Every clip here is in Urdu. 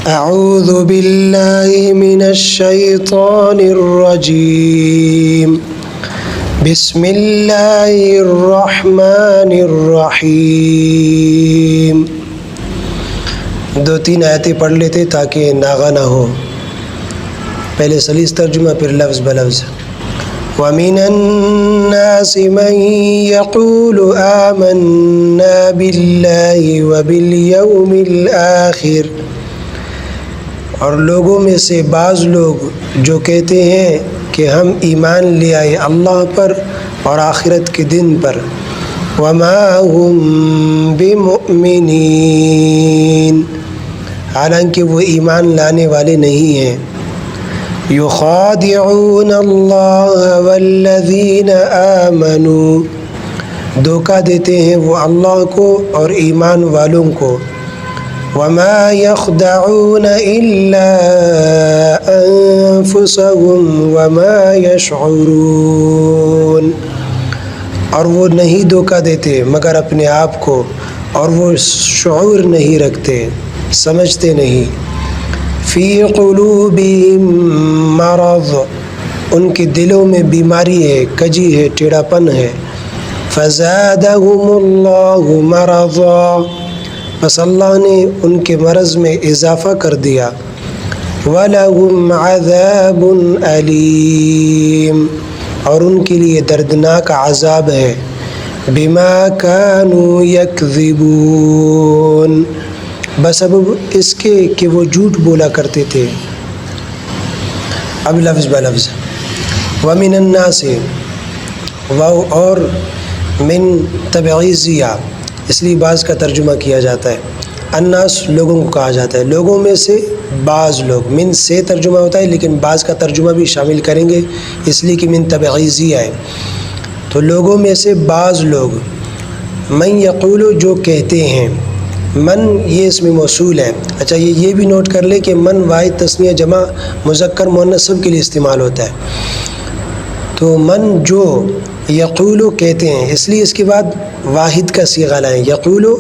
اعوذ باللہ من الشیطان الرجیم بسم اللہ الرحمن الرحیم. 2-3 آیتیں پڑھ لیتے تاکہ ناغہ نہ ہو. پہلے سلیس ترجمہ پھر لفظ بلفظ. وَمِنَ النَّاسِ مَن يَقُولُ آمَنَّا بِاللَّهِ وَبِالْيَوْمِ الْآخِرِ، اور لوگوں میں سے بعض لوگ جو کہتے ہیں کہ ہم ایمان لے آئے اللہ پر اور آخرت کے دن پر. وَمَا هُمْ بِمُؤْمِنِينَ، حالانکہ وہ ایمان لانے والے نہیں ہیں. يُخَادِعُونَ اللَّهَ وَالَّذِينَ آمَنُوا، دھوکہ دیتے ہیں وہ اللہ کو اور ایمان والوں کو. وَمَا يَخْدَعُونَ إِلَّا أَنفُسَهُمْ وَمَا يَشْعُرُونَ، اور وہ نہیں دھوکہ دیتے مگر اپنے آپ کو، اور وہ شعور نہیں رکھتے، سمجھتے نہیں. فِي قُلُوبِهِم مَرَضٌ، ان کے دلوں میں بیماری ہے، کجی ہے، ٹیڑھاپن ہے. فَزَادَهُمُ اللَّهُ مَرَضًا، بس اللہ نے ان کے مرض میں اضافہ کر دیا. وَلَهُمْ عَذَابٌ أَلِيمٌ، اور ان کے لیے دردناک عذاب ہے. بِمَا كَانُوا يَكْذِبُونَ، بسبب اس کے کہ وہ جھوٹ بولا کرتے تھے. اب لفظ بلفظ. وَمِنَ النَّاسِ، واو اور من تبعیضیہ، اس لیے بعض کا ترجمہ کیا جاتا ہے. الناس لوگوں کو کہا جاتا ہے، لوگوں میں سے بعض لوگ. من سے ترجمہ ہوتا ہے لیکن بعض کا ترجمہ بھی شامل کریں گے اس لیے کہ من تبعیضیہ ہے. تو لوگوں میں سے بعض لوگ. من یقول، جو کہتے ہیں. من یہ اس میں موصول ہے. اچھا یہ بھی نوٹ کر لے کہ من واحد تثنیہ جمع مذکر مؤنث سب کے لیے استعمال ہوتا ہے. تو من جو یقولو کہتے ہیں، اس لیے اس کے بعد واحد کا صیغہ لائیں. یقولو،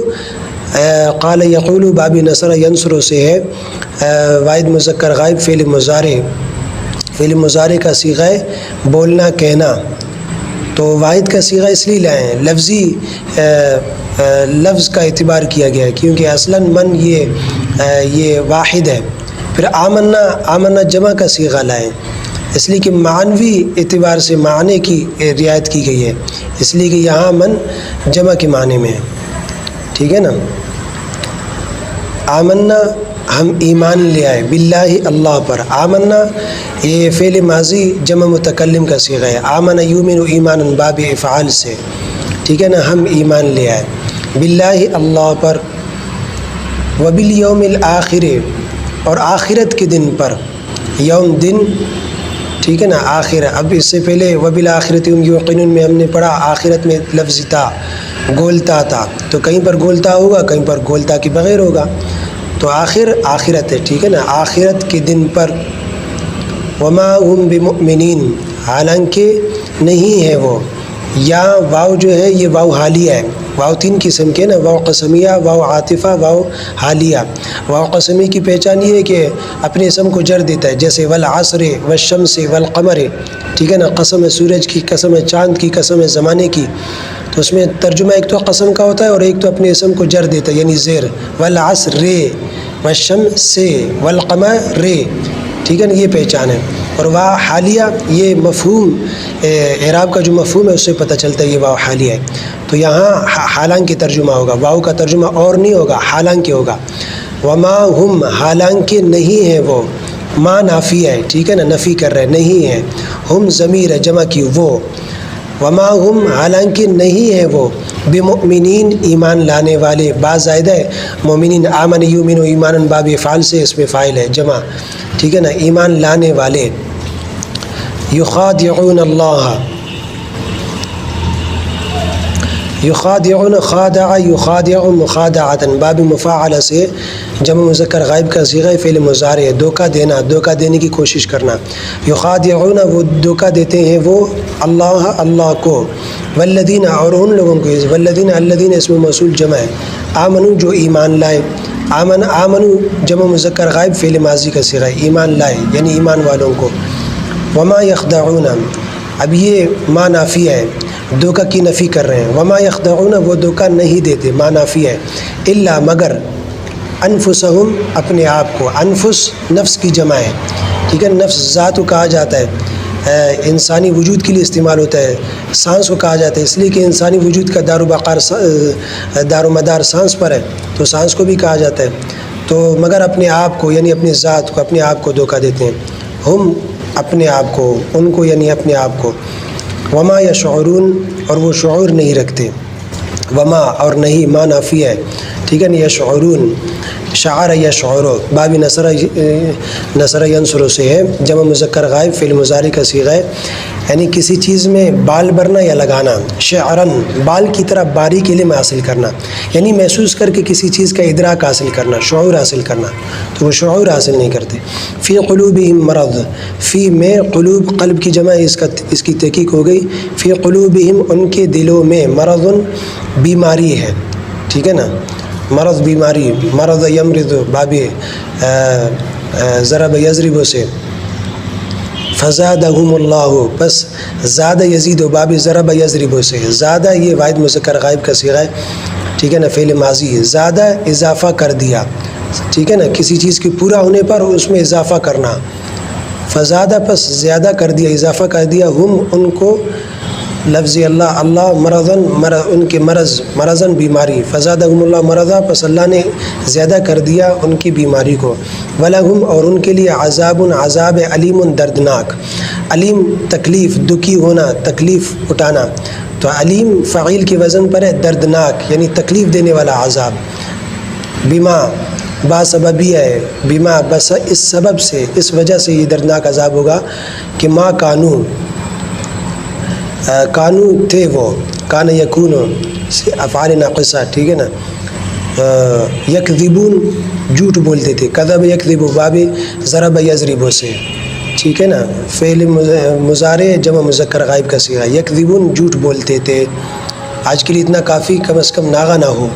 قال یقولو باب نصر ینصر سے ہے. واحد مذکر غائب فعل مضارع کا صیغہ ہے بولنا کہنا. تو واحد کا صیغہ اس لیے لائیں، لفظی لفظ کا اعتبار کیا گیا ہے کیونکہ اصلاً من یہ واحد ہے. پھر آمنا جمع کا صیغہ لائیں، اس لیے کہ معنوی اعتبار سے معنی کی رعایت کی گئی ہے، اس لیے کہ یہاں من جمع کے معنی میں ہے. ٹھیک ہے نا. آمنا ہم ایمان لے آئے، باللہ اللہ پر. آمنا یہ فعل ماضی جمع متکلم کا صیغہ ہے. آمن یؤمن ایمانا باب افعال سے. ٹھیک ہے نا. ہم ایمان لے آئے باللہ اللہ پر. وبالیوم الآخر، اور آخرت کے دن پر. یوم دن، ٹھیک ہے نا. آخر، اب اس سے پہلے وبالآخرۃ هم یوقنون میں ہم نے پڑھا آخرت میں لفظ تا گولتا تھا، تو کہیں پر گولتا ہوگا کہیں پر گولتا کے بغیر ہوگا. تو آخرت ہے. ٹھیک ہے نا. آخرت کے دن پر. وما هم بمؤمنین، حالانکہ نہیں ہے وہ. یا واو جو ہے یہ واو حالیہ ہے. واو 3 قسم کے نا، واو قسمیہ، واو عاطفہ، واو حالیہ. واو قسمی کی پہچان یہ ہے کہ اپنے اسم کو جر دیتا ہے، جیسے والعصر والشمس والقمر. ٹھیک ہے نا. قسم ہے سورج کی، قسم ہے چاند کی، قسم ہے زمانے کی. تو اس میں ترجمہ ایک تو قسم کا ہوتا ہے اور ایک تو اپنے اسم کو جر دیتا ہے یعنی زیر. والعصر والشمس والقمر. ٹھیک ہے نا. یہ پہچان ہے. اور واو حالیہ یہ مفہوم اعراب کا جو مفہوم ہے اس سے پتہ چلتا ہے یہ واو حالیہ ہے. تو یہاں حالانکہ ترجمہ ہوگا، واو کا ترجمہ اور نہیں ہوگا، حالانکہ ہوگا. وما ہم، حالانکہ نہیں ہے وہ. ما نافی ہے. ٹھیک ہے نا. نفی کر رہے نہیں ہے. ہم ضمیر ہے جمع کی وہ. وما ہم، حالانکہ نہیں ہے وہ. بمؤمنین، ایمان لانے والے. با زائدہ ہے. مومنین آمن یؤمن ایمانا باب افعال سے اس میں فاعل ہے جمع. ٹھیک ہے نا. ایمان لانے والے. یخادعون اللہ، یخادعون خادع یخادع مخادعۃ باب مفاعلہ سے جمع مذکر غائب کا صیغہ فعل مضارع ہے. دھوکہ دینا، دھوکہ دینے کی کوشش کرنا. یخادعون، وہ دھوکہ دیتے ہیں وہ اللہ کو. والذین، اور ان لوگوں کو. والذین الذین اسم موصول جمع ہے. آمنو، جو ایمان لائے. آمنو جمع مذکر غائب فعل ماضی کا صیغہ ہے، ایمان لائے یعنی ایمان والوں کو. وما یخدعون، اب یہ ما نافیہ ہے، دھوکہ کی نفی کر رہے ہیں. وما یخدعون، وہ دھوکہ نہیں دیتے، ما نافیہ ہے. الا، مگر، انفسہم، اپنے آپ کو. انفس نفس کی جمع ہے، ٹھیک ہے. نفس ذات کو کہا جاتا ہے، انسانی وجود کے لیے استعمال ہوتا ہے. سانس کو کہا جاتا ہے اس لیے کہ انسانی وجود کا دار و مدار سانس پر ہے، تو سانس کو بھی کہا جاتا ہے. تو مگر اپنے آپ کو یعنی اپنی ذات کو، اپنے آپ کو دھوکہ دیتے ہیں. ہم، اپنے آپ کو، ان کو یعنی اپنے آپ کو. وما یشعرون، اور وہ شعور نہیں رکھتے. وما اور نہیں، ما نافیہ ہے، ٹھیک ہے نا. یشعرون، شعر یشعر، باب نصر ینصر سے ہے، جمع مذکر غائب فعل مضارع کا صیغہ ہے، یعنی کسی چیز میں بال برنا یا لگانا. شعرن، بال کی طرح باریک علم حاصل کرنا، یعنی محسوس کر کے کسی چیز کا ادراک حاصل کرنا، شعور حاصل کرنا. تو وہ شعور حاصل نہیں کرتے. فی قلوبہم مرض، فی میں قلوب قلب کی جمع ہے، اس کی تحقیق ہو گئی. فی قلوبہم، ان کے دلوں میں، مرض بیماری ہے، ٹھیک ہے نا. مرض بیماری، مرض یمرض باب ضرب یضرب سے. فزادہم اللہ، بس زیادہ یزید و باب ضرب یضرب سے. زیادہ یہ واحد مذکر غائب کا صیغہ ہے، ٹھیک ہے نا. فعل ماضی ہے، زیادہ اضافہ کر دیا، ٹھیک ہے نا. کسی چیز کے پورا ہونے پر اس میں اضافہ کرنا. فزادہ، پس زیادہ کر دیا، اضافہ کر دیا. ہم، ان کو، لفظ اللہ، اللہ مرضن، ان کے مرضن بیماری. فزادہم اللہ مرضا، پس اللہ نے زیادہ کر دیا ان کی بیماری کو. ولہم، اور ان کے لیے، عذاب، عذاب علیم، دردناک. علیم تکلیف، دکھی ہونا، تکلیف اٹھانا. تو علیم فعیل کے وزن پر ہے، دردناک یعنی تکلیف دینے والا عذاب. بما، با سببیہ ہے، بما، بس اس سبب سے، اس وجہ سے یہ دردناک عذاب ہوگا کہ ما کانو، کانو تھے وہ، کان یکون افعال ناقصہ، ٹھیک ہے نا. یکذبون، جھوٹ بولتے تھے. کذب یکذب باب ضرب یضرب سے، ٹھیک ہے نا. فعل مضارع جمع مذکر غائب کا صیغہ. یکذبون، جھوٹ بولتے تھے. آج کے لیے اتنا کافی، کم از کم ناغہ نہ ہو.